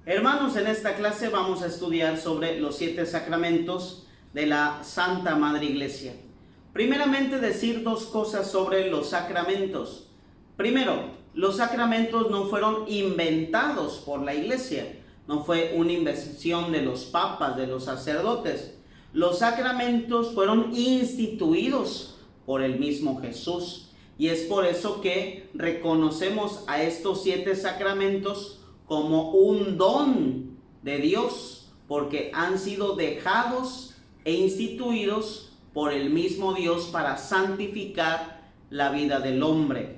Hermanos, en esta clase vamos a estudiar sobre los 7 sacramentos de la Santa Madre Iglesia. Primeramente, decir dos cosas sobre los sacramentos. Primero, los sacramentos no fueron inventados por la Iglesia, no fue una invención de los papas, de los sacerdotes. Los sacramentos fueron instituidos por el mismo Jesús, y es por eso que reconocemos a estos 7 sacramentos como un don de Dios, porque han sido dejados e instituidos por el mismo Dios para santificar la vida del hombre.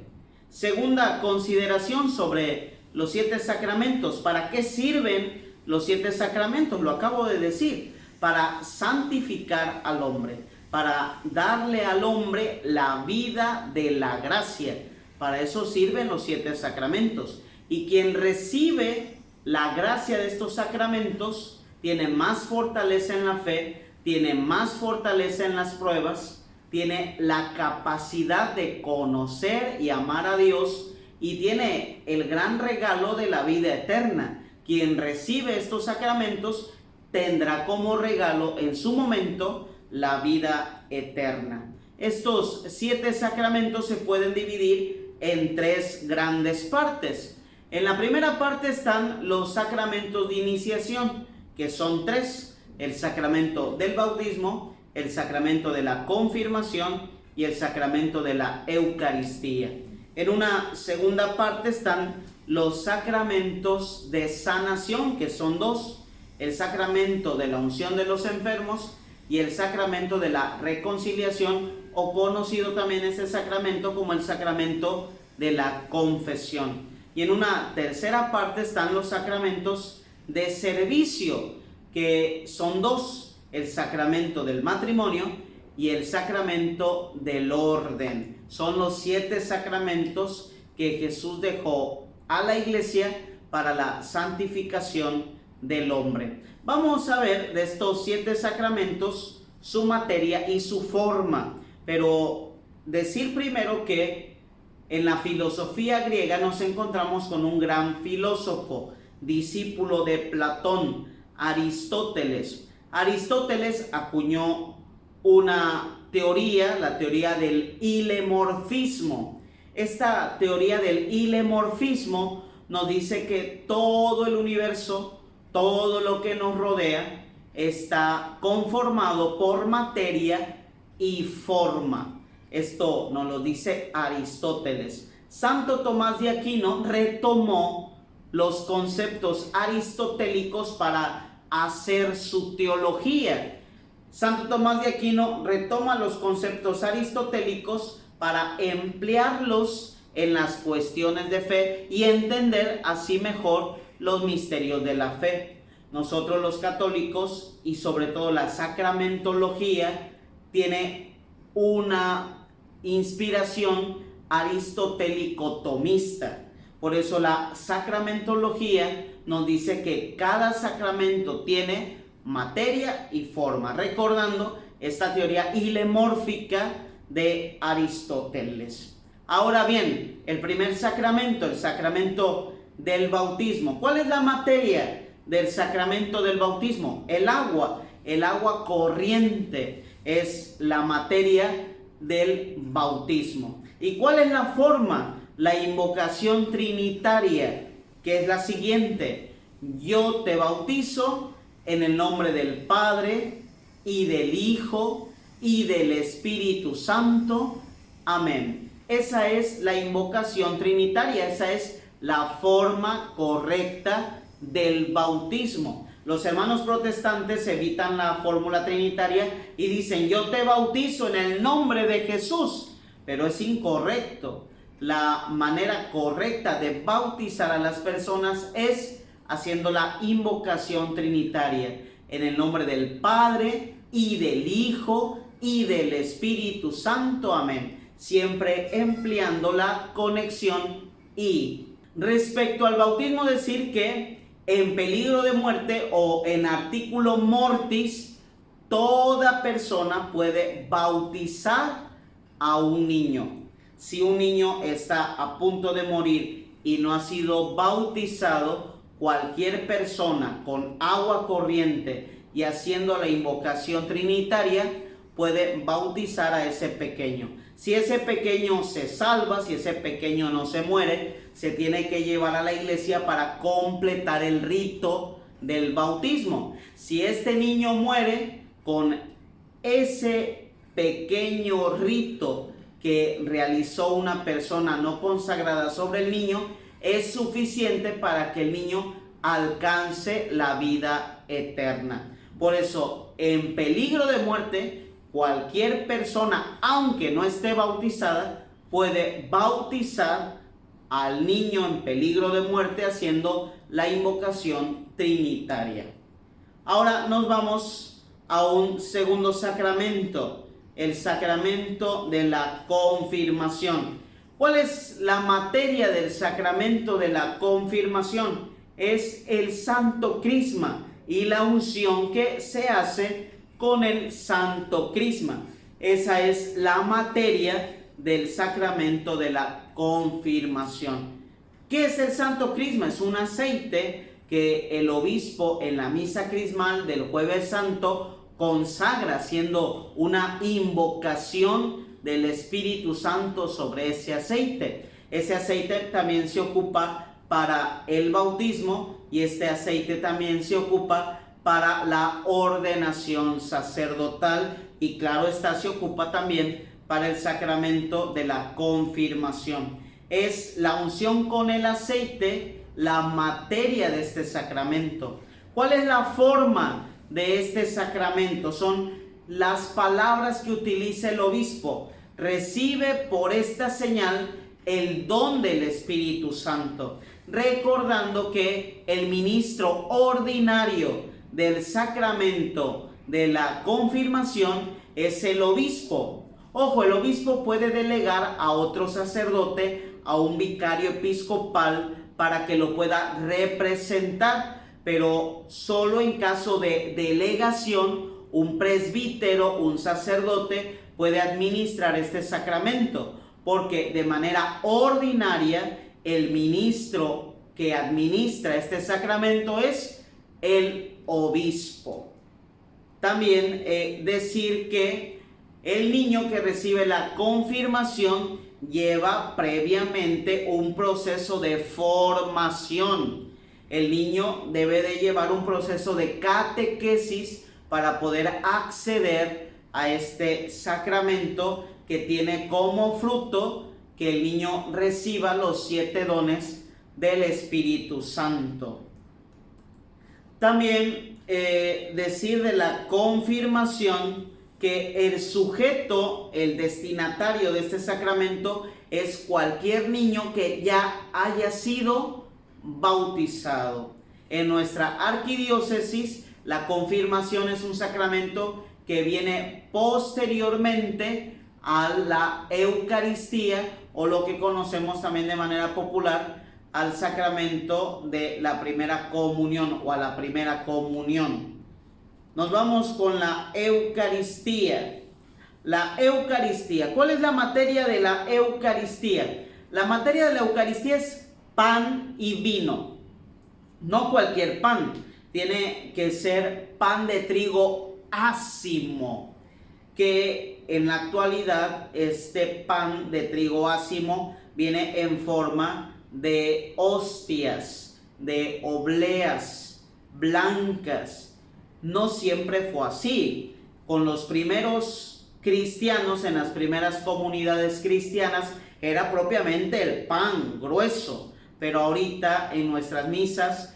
Segunda consideración sobre los 7 sacramentos. ¿Para qué sirven los 7 sacramentos? Lo acabo de decir, para santificar al hombre, para darle al hombre la vida de la gracia. Para eso sirven los 7 sacramentos. Y quien recibe la gracia de estos sacramentos tiene más fortaleza en la fe, tiene más fortaleza en las pruebas, tiene la capacidad de conocer y amar a Dios y tiene el gran regalo de la vida eterna. Quien recibe estos sacramentos tendrá como regalo en su momento la vida eterna. Estos 7 sacramentos se pueden dividir en 3 grandes partes. En la primera parte están los sacramentos de iniciación, que son 3: el sacramento del bautismo, el sacramento de la confirmación y el sacramento de la Eucaristía. En una segunda parte están los sacramentos de sanación, que son 2: el sacramento de la unción de los enfermos y el sacramento de la reconciliación, o conocido también ese sacramento como el sacramento de la confesión. Y en una tercera parte están los sacramentos de servicio, que son 2: el sacramento del matrimonio y el sacramento del orden. Son los 7 sacramentos que Jesús dejó a la Iglesia para la santificación del hombre. Vamos a ver de estos 7 sacramentos su materia y su forma, pero decir primero que en la filosofía griega nos encontramos con un gran filósofo, discípulo de Platón, Aristóteles. Aristóteles acuñó una teoría, la teoría del hilemorfismo. Esta teoría del hilemorfismo nos dice que todo el universo, todo lo que nos rodea, está conformado por materia y forma. Esto nos lo dice Aristóteles. Santo Tomás de Aquino retomó los conceptos aristotélicos para hacer su teología. Santo Tomás de Aquino retoma los conceptos aristotélicos para emplearlos en las cuestiones de fe y entender así mejor los misterios de la fe. Nosotros los católicos, y sobre todo la sacramentología, tiene una inspiración aristotélico-tomista. Por eso la sacramentología nos dice que cada sacramento tiene materia y forma, recordando esta teoría hilemórfica de Aristóteles. Ahora bien, el primer sacramento, el sacramento del bautismo. ¿Cuál es la materia del sacramento del bautismo? El agua corriente es la materia del bautismo. ¿Y cuál es la forma? La invocación trinitaria, que es la siguiente: yo te bautizo en el nombre del Padre y del Hijo y del Espíritu Santo. Amén. Esa es la invocación trinitaria, esa es la forma correcta del bautismo. Los hermanos protestantes evitan la fórmula trinitaria y dicen: yo te bautizo en el nombre de Jesús, pero es incorrecto. La manera correcta de bautizar a las personas es haciendo la invocación trinitaria en el nombre del Padre y del Hijo y del Espíritu Santo. Amén. Siempre empleando la conexión y. Respecto al bautismo, decir que en peligro de muerte o en artículo mortis, toda persona puede bautizar a un niño. Si un niño está a punto de morir y no ha sido bautizado, cualquier persona con agua corriente y haciendo la invocación trinitaria puede bautizar a ese pequeño. Si ese pequeño se salva, si ese pequeño no se muere, se tiene que llevar a la iglesia para completar el rito del bautismo. Si este niño muere, con ese pequeño rito que realizó una persona no consagrada sobre el niño, es suficiente para que el niño alcance la vida eterna. Por eso, en peligro de muerte, cualquier persona, aunque no esté bautizada, puede bautizar al niño en peligro de muerte haciendo la invocación trinitaria. Ahora nos vamos a un segundo sacramento, el sacramento de la confirmación. ¿Cuál es la materia del sacramento de la confirmación? Es el santo crisma y la unción que se hace con el santo crisma. Esa es la materia del sacramento de la confirmación. ¿Qué es el santo crisma? Es un aceite que el obispo en la misa crismal del Jueves Santo consagra, haciendo una invocación del Espíritu Santo sobre ese aceite. Ese aceite también se ocupa para el bautismo y este aceite también se ocupa para la ordenación sacerdotal y claro está, se ocupa también para el sacramento de la confirmación. Es la unción con el aceite la materia de este sacramento. ¿Cuál es la forma de este sacramento? Son las palabras que utiliza el obispo. Recibe por esta señal el don del Espíritu Santo, recordando que el ministro ordinario del sacramento de la confirmación es el obispo. Ojo, el obispo puede delegar a otro sacerdote, a un vicario episcopal, para que lo pueda representar, pero solo en caso de delegación, un presbítero, un sacerdote puede administrar este sacramento, porque de manera ordinaria el ministro que administra este sacramento es el obispo. También decir que el niño que recibe la confirmación lleva previamente un proceso de formación. El niño debe de llevar un proceso de catequesis para poder acceder a este sacramento que tiene como fruto que el niño reciba los 7 dones del Espíritu Santo. También decir de la confirmación que el sujeto, el destinatario de este sacramento es cualquier niño que ya haya sido bautizado. En nuestra arquidiócesis, la confirmación es un sacramento que viene posteriormente a la Eucaristía, o lo que conocemos también de manera popular al sacramento de la primera comunión o a la primera comunión. Nos vamos con la Eucaristía. La Eucaristía. ¿Cuál es la materia de la Eucaristía? La materia de la Eucaristía es pan y vino. No cualquier pan. Tiene que ser pan de trigo ácimo. Que en la actualidad este pan de trigo ácimo viene en forma de hostias, de obleas blancas. No siempre fue así. Con los primeros cristianos, en las primeras comunidades cristianas, era propiamente el pan grueso. Pero ahorita en nuestras misas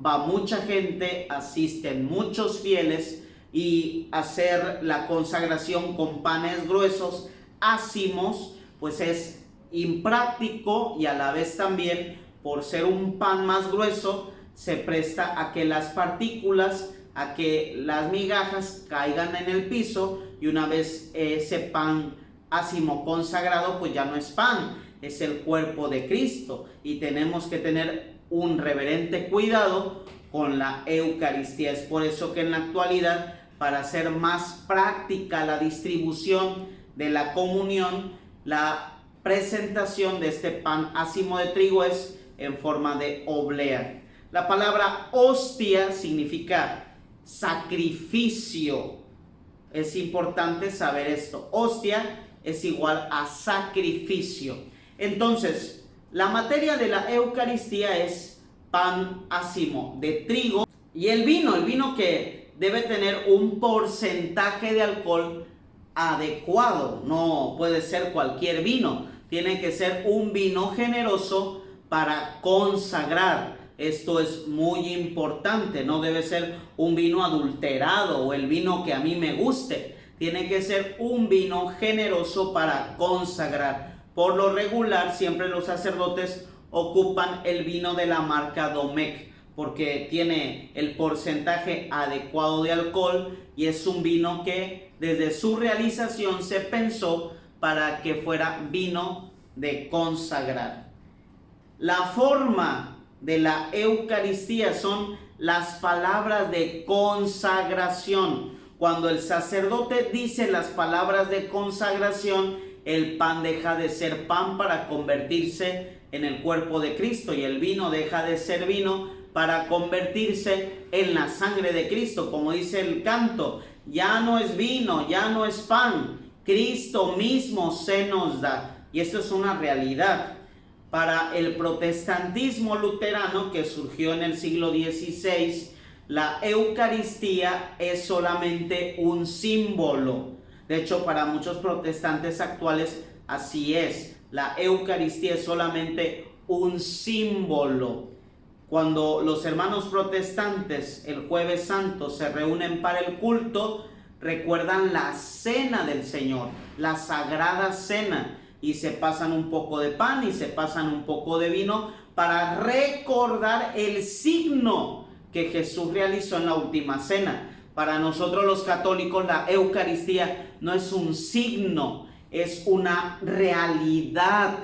va mucha gente, asisten muchos fieles, y hacer la consagración con panes gruesos, ácimos, pues es impráctico, y a la vez también, por ser un pan más grueso, se presta a que las partículas, a que las migajas caigan en el piso, y una vez ese pan ácimo consagrado, pues ya no es pan, es el cuerpo de Cristo, y tenemos que tener un reverente cuidado con la Eucaristía. Es por eso que en la actualidad, para hacer más práctica la distribución de la comunión, la presentación de este pan ácimo de trigo es en forma de oblea. La palabra hostia significa sacrificio. Es importante saber esto. Hostia es igual a sacrificio. Entonces, la materia de la Eucaristía es pan ácimo de trigo y el vino que debe tener un porcentaje de alcohol adecuado. No puede ser cualquier vino, tiene que ser un vino generoso para consagrar. Esto es muy importante, no debe ser un vino adulterado o el vino que a mí me guste. Tiene que ser un vino generoso para consagrar. Por lo regular, siempre los sacerdotes ocupan el vino de la marca Domecq, porque tiene el porcentaje adecuado de alcohol y es un vino que desde su realización se pensó para que fuera vino de consagrar. La forma de la Eucaristía son las palabras de consagración. Cuando el sacerdote dice las palabras de consagración, el pan deja de ser pan para convertirse en el cuerpo de Cristo y el vino deja de ser vino para convertirse en la sangre de Cristo. Como dice el canto, ya no es vino, ya no es pan, Cristo mismo se nos da. Y esto es una realidad. Para el protestantismo luterano que surgió en el siglo XVI, la Eucaristía es solamente un símbolo. De hecho, para muchos protestantes actuales así es. La Eucaristía es solamente un símbolo. Cuando los hermanos protestantes el Jueves Santo se reúnen para el culto, recuerdan la cena del Señor, la Sagrada Cena, y se pasan un poco de pan y se pasan un poco de vino para recordar el signo que Jesús realizó en la última cena. Para nosotros los católicos la Eucaristía no es un signo, es una realidad.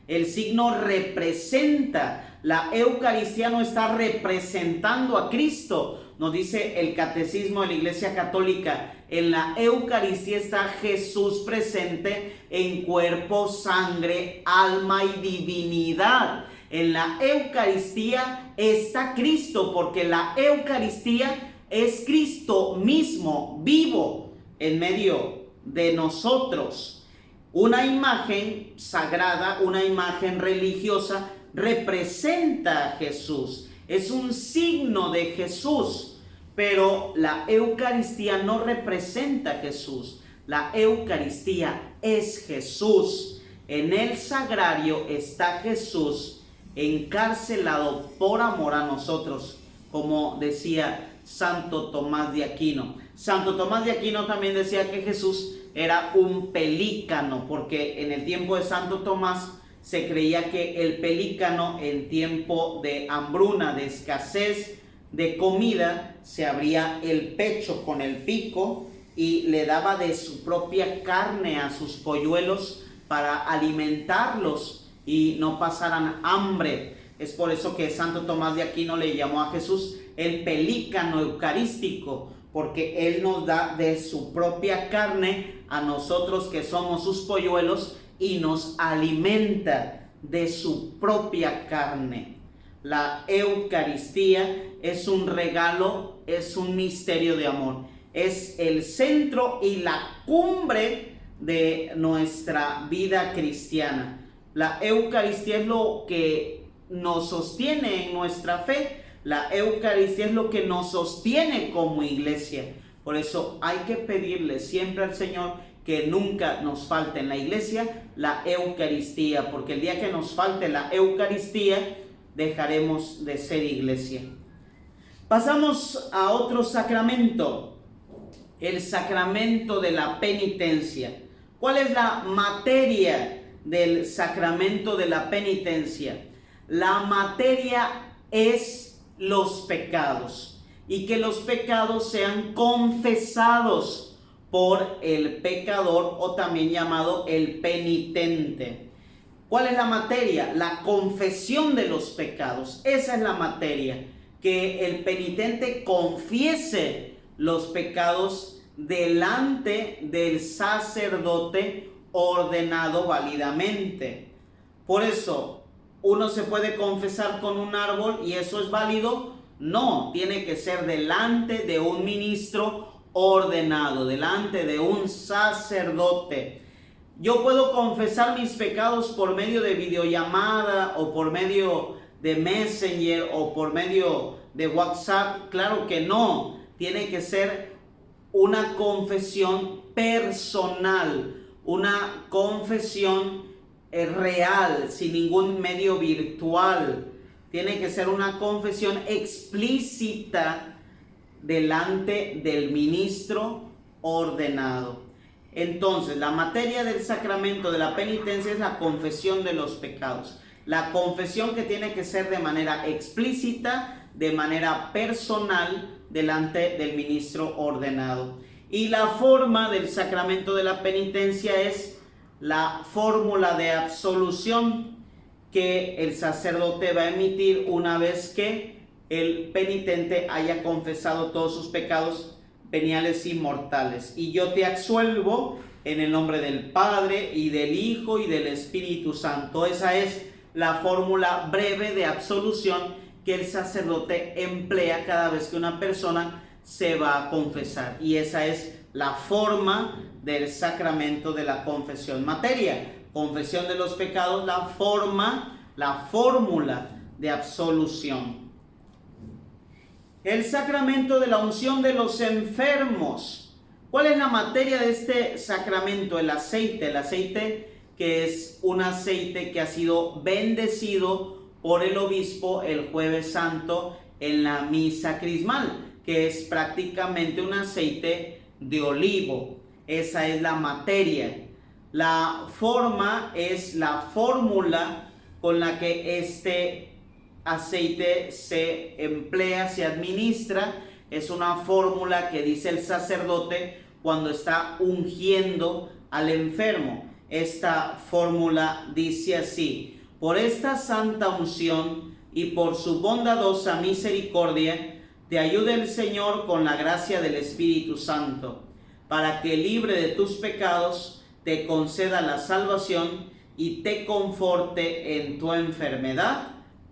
El signo representa, la Eucaristía no está representando a Cristo. Nos dice el Catecismo de la Iglesia Católica, en la Eucaristía está Jesús presente en cuerpo, sangre, alma y divinidad. En la Eucaristía está Cristo, porque la Eucaristía es Cristo mismo, vivo, en medio de nosotros. Una imagen sagrada, una imagen religiosa, representa a Jesús. Es un signo de Jesús. Pero la Eucaristía no representa a Jesús. La Eucaristía es Jesús. En el sagrario está Jesús encarcelado por amor a nosotros, como decía Santo Tomás de Aquino. Santo Tomás de Aquino también decía que Jesús era un pelícano, porque en el tiempo de Santo Tomás se creía que el pelícano en tiempo de hambruna, de escasez de comida, se abría el pecho con el pico y le daba de su propia carne a sus polluelos para alimentarlos y no pasaran hambre. Es por eso que Santo Tomás de Aquino le llamó a Jesús el pelícano eucarístico, porque Él nos da de su propia carne a nosotros que somos sus polluelos y nos alimenta de su propia carne. La Eucaristía es un regalo, es un misterio de amor. Es el centro y la cumbre de nuestra vida cristiana. La Eucaristía es lo que nos sostiene en nuestra fe. La Eucaristía es lo que nos sostiene como iglesia. Por eso hay que pedirle siempre al Señor que nunca nos falte en la iglesia la Eucaristía, porque el día que nos falte la Eucaristía, dejaremos de ser iglesia. Pasamos a otro sacramento, el sacramento de la penitencia. ¿Cuál es la materia del sacramento de la penitencia? La materia es los pecados, y que los pecados sean confesados por el pecador, o también llamado el penitente. ¿Cuál es la materia? La confesión de los pecados. Esa es la materia. Que el penitente confiese los pecados delante del sacerdote ordenado válidamente. Por eso, ¿Uno se puede confesar con un árbol y eso es válido? No, tiene que ser delante de un ministro ordenado, delante de un sacerdote. Yo puedo confesar mis pecados por medio de videollamada o por medio de Messenger o por medio de WhatsApp. Claro que no, tiene que ser una confesión personal, una confesión real, sin ningún medio virtual. Tiene que ser una confesión explícita delante del ministro ordenado. Entonces, la materia del sacramento de la penitencia es la confesión de los pecados. La confesión que tiene que ser de manera explícita, de manera personal, delante del ministro ordenado. Y la forma del sacramento de la penitencia es la fórmula de absolución que el sacerdote va a emitir una vez que el penitente haya confesado todos sus pecados veniales y mortales. Y yo te absuelvo en el nombre del Padre y del Hijo y del Espíritu Santo. Esa es la fórmula breve de absolución que el sacerdote emplea cada vez que una persona se va a confesar. Y esa es la forma del sacramento de la confesión. Materia, confesión de los pecados, la forma, la fórmula de absolución. El sacramento de la unción de los enfermos. ¿Cuál es la materia de este sacramento? El aceite que es un aceite que ha sido bendecido por el obispo el Jueves Santo en la misa crismal, que es prácticamente un aceite de olivo. Esa es la materia. La forma es la fórmula con la que este aceite se emplea, se administra. Es una fórmula que dice el sacerdote cuando está ungiendo al enfermo. Esta fórmula dice así: por esta santa unción y por su bondadosa misericordia, te ayude el Señor con la gracia del Espíritu Santo, para que libre de tus pecados te conceda la salvación y te conforte en tu enfermedad.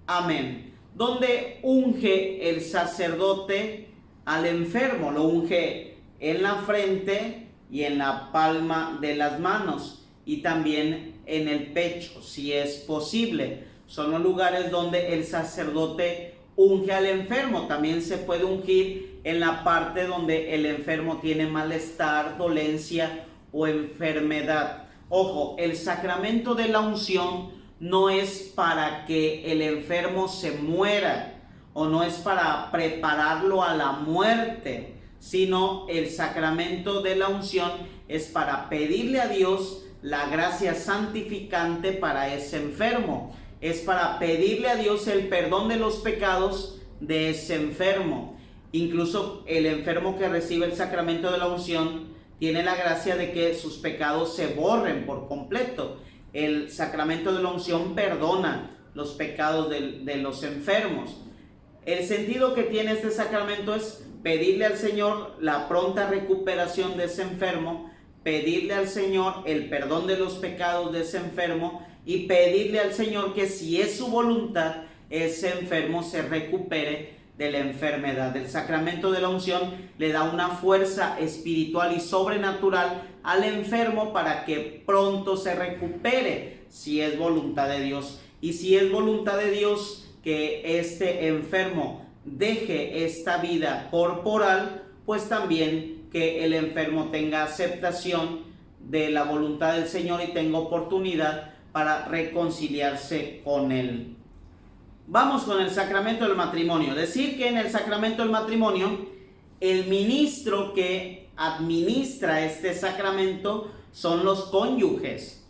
Amén. Donde unge el sacerdote al enfermo, lo unge en la frente y en la palma de las manos y también en el pecho, si es posible. Son los lugares donde el sacerdote unge al enfermo. También se puede ungir en la parte donde el enfermo tiene malestar, dolencia o enfermedad. Ojo, el sacramento de la unción no es para que el enfermo se muera o no es para prepararlo a la muerte, sino el sacramento de la unción es para pedirle a Dios la gracia santificante para ese enfermo. Es para pedirle a Dios el perdón de los pecados de ese enfermo. Incluso el enfermo que recibe el sacramento de la unción tiene la gracia de que sus pecados se borren por completo. El sacramento de la unción perdona los pecados de los enfermos. El sentido que tiene este sacramento es pedirle al Señor la pronta recuperación de ese enfermo, pedirle al Señor el perdón de los pecados de ese enfermo y pedirle al Señor que, si es su voluntad, ese enfermo se recupere de la enfermedad. El sacramento de la unción le da una fuerza espiritual y sobrenatural al enfermo para que pronto se recupere, si es voluntad de Dios. Y si es voluntad de Dios que este enfermo deje esta vida corporal, pues también que el enfermo tenga aceptación de la voluntad del Señor y tenga oportunidad para reconciliarse con Él. Vamos con el sacramento del matrimonio. Decir que en el sacramento del matrimonio, el ministro que administra este sacramento son los cónyuges.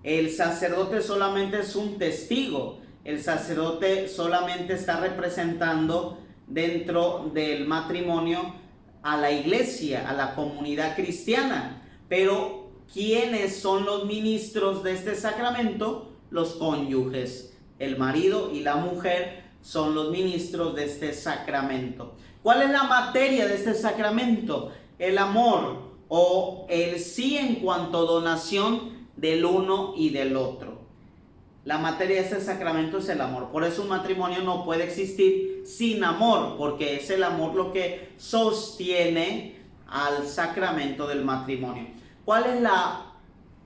El sacerdote solamente es un testigo. El sacerdote solamente está representando dentro del matrimonio a la iglesia, a la comunidad cristiana. Pero ¿quiénes son los ministros de este sacramento? Los cónyuges. El marido y la mujer son los ministros de este sacramento. ¿Cuál es la materia de este sacramento? El amor o el sí en cuanto a donación del uno y del otro. La materia de este sacramento es el amor. Por eso un matrimonio no puede existir sin amor, porque es el amor lo que sostiene al sacramento del matrimonio. ¿Cuál es la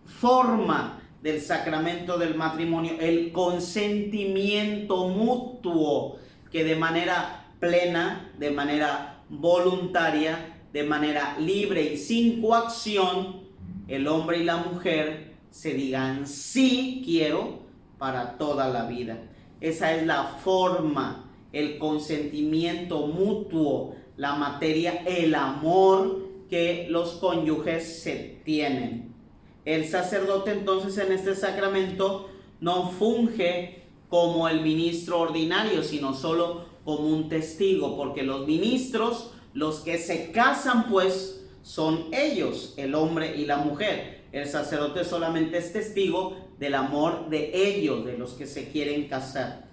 forma del sacramento del matrimonio? El consentimiento mutuo, que de manera plena, de manera voluntaria, de manera libre y sin coacción, el hombre y la mujer se digan sí quiero para toda la vida. Esa es la forma, el consentimiento mutuo, la materia, el amor que los cónyuges se tienen. El sacerdote entonces en este sacramento no funge como el ministro ordinario, sino solo como un testigo, porque los ministros, los que se casan pues, son ellos, el hombre y la mujer. El sacerdote solamente es testigo del amor de ellos, de los que se quieren casar.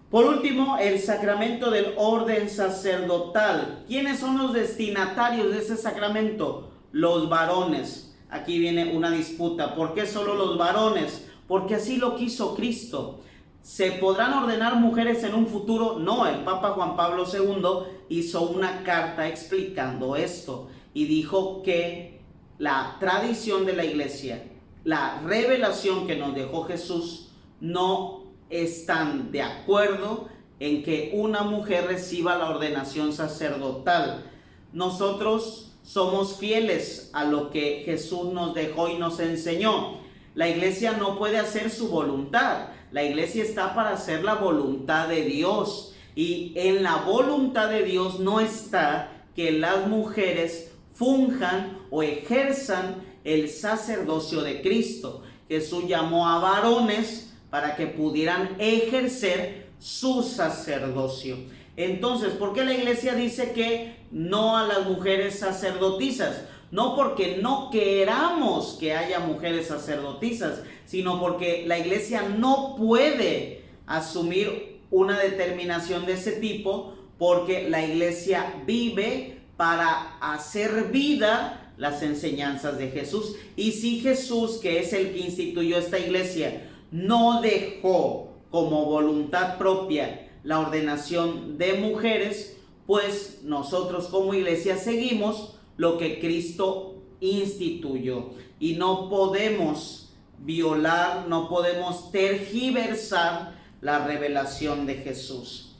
Por último, el sacramento del orden sacerdotal. ¿Quiénes son los destinatarios de ese sacramento? Los varones. Aquí viene una disputa. ¿Por qué solo los varones? Porque así lo quiso Cristo. ¿Se podrán ordenar mujeres en un futuro? No, el Papa Juan Pablo II hizo una carta explicando esto y dijo que la tradición de la Iglesia, la revelación que nos dejó Jesús, no están de acuerdo en que una mujer reciba la ordenación sacerdotal. Nosotros somos fieles a lo que Jesús nos dejó y nos enseñó. La Iglesia no puede hacer su voluntad. La Iglesia está para hacer la voluntad de Dios. Y en la voluntad de Dios no está que las mujeres funjan o ejerzan el sacerdocio de Cristo. Jesús llamó a varones para que pudieran ejercer su sacerdocio. Entonces, ¿por qué la Iglesia dice que no a las mujeres sacerdotisas? No porque no queramos que haya mujeres sacerdotisas, sino porque la Iglesia no puede asumir una determinación de ese tipo, porque la Iglesia vive para hacer vida las enseñanzas de Jesús. Y si Jesús, que es el que instituyó esta Iglesia, no dejó como voluntad propia la ordenación de mujeres, pues nosotros como Iglesia seguimos lo que Cristo instituyó. Y no podemos violar, no podemos tergiversar la revelación de Jesús.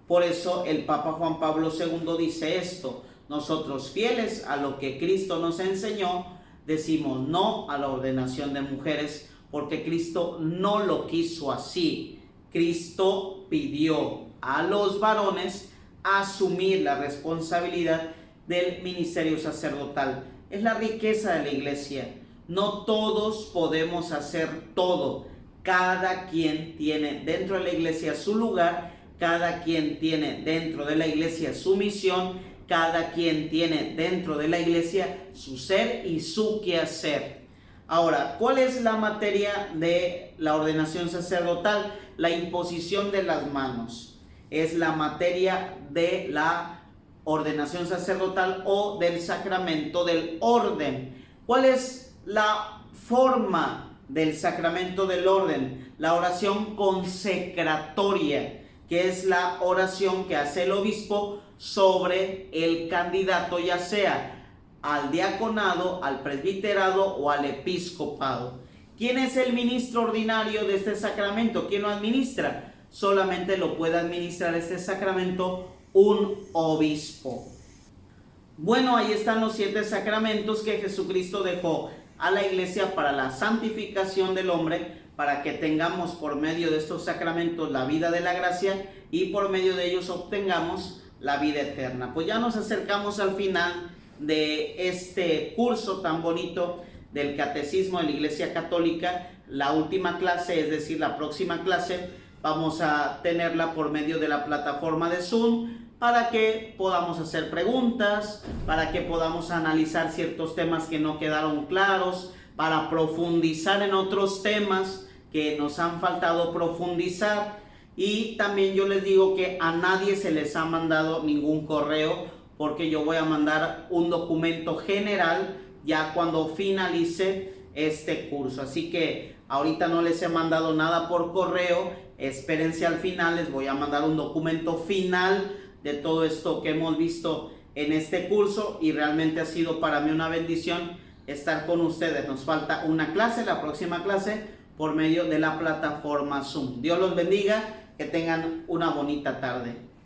Por eso el Papa Juan Pablo II dice esto: nosotros, fieles a lo que Cristo nos enseñó, decimos no a la ordenación de mujeres, porque Cristo no lo quiso así. Cristo pidió a los varones asumir la responsabilidad del ministerio sacerdotal. Es la riqueza de la Iglesia. No todos podemos hacer todo. Cada quien tiene dentro de la Iglesia su lugar, cada quien tiene dentro de la Iglesia su misión, cada quien tiene dentro de la Iglesia su ser y su quehacer. Ahora, ¿cuál es la materia de la ordenación sacerdotal? La imposición de las manos. Es la materia de la ordenación sacerdotal o del sacramento del orden. ¿Cuál es la forma del sacramento del orden? La oración consecratoria, que es la oración que hace el obispo sobre el candidato, ya sea al diaconado, al presbiterado o al episcopado. ¿Quién es el ministro ordinario de este sacramento? ¿Quién lo administra? Solamente lo puede administrar este sacramento un obispo. Bueno, ahí están los 7 sacramentos que Jesucristo dejó a la Iglesia para la santificación del hombre, para que tengamos por medio de estos sacramentos la vida de la gracia y por medio de ellos obtengamos la vida eterna. Pues ya nos acercamos al final de este curso tan bonito del Catecismo de la Iglesia Católica. La última clase, es decir, la próxima clase, vamos a tenerla por medio de la plataforma de Zoom, para que podamos hacer preguntas, para que podamos analizar ciertos temas que no quedaron claros, para profundizar en otros temas que nos han faltado profundizar. Y también yo les digo que a nadie se les ha mandado ningún correo, porque yo voy a mandar un documento general ya cuando finalice este curso. Así que ahorita no les he mandado nada por correo, espérense al final, les voy a mandar un documento final de todo esto que hemos visto en este curso y realmente ha sido para mí una bendición estar con ustedes. Nos falta una clase, la próxima clase por medio de la plataforma Zoom. Dios los bendiga, que tengan una bonita tarde.